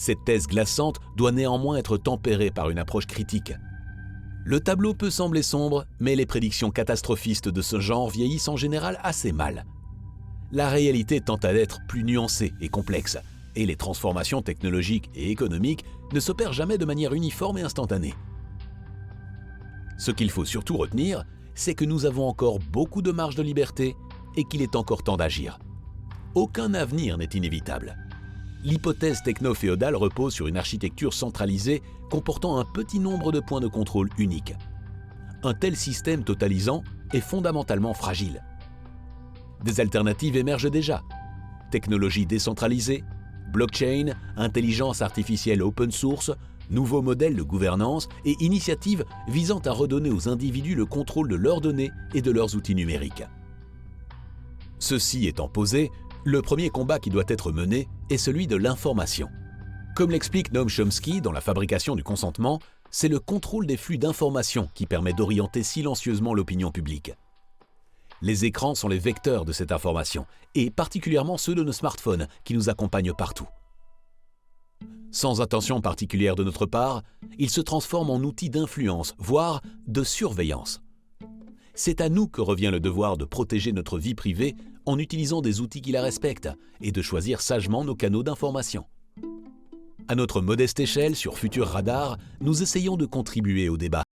Cette thèse glaçante doit néanmoins être tempérée par une approche critique. Le tableau peut sembler sombre, mais les prédictions catastrophistes de ce genre vieillissent en général assez mal. La réalité tend à être plus nuancée et complexe, et les transformations technologiques et économiques ne s'opèrent jamais de manière uniforme et instantanée. Ce qu'il faut surtout retenir, c'est que nous avons encore beaucoup de marge de liberté et qu'il est encore temps d'agir. Aucun avenir n'est inévitable. L'hypothèse techno-féodale repose sur une architecture centralisée comportant un petit nombre de points de contrôle uniques. Un tel système totalisant est fondamentalement fragile. Des alternatives émergent déjà. Technologie décentralisée, blockchain, intelligence artificielle open source, nouveaux modèles de gouvernance et initiatives visant à redonner aux individus le contrôle de leurs données et de leurs outils numériques. Ceci étant posé, le premier combat qui doit être mené est celui de l'information. Comme l'explique Noam Chomsky dans La fabrication du consentement, c'est le contrôle des flux d'informations qui permet d'orienter silencieusement l'opinion publique. Les écrans sont les vecteurs de cette information, et particulièrement ceux de nos smartphones qui nous accompagnent partout. Sans attention particulière de notre part, ils se transforment en outils d'influence, voire de surveillance. C'est à nous que revient le devoir de protéger notre vie privée en utilisant des outils qui la respectent et de choisir sagement nos canaux d'information. À notre modeste échelle sur Futur Radar, nous essayons de contribuer au débat.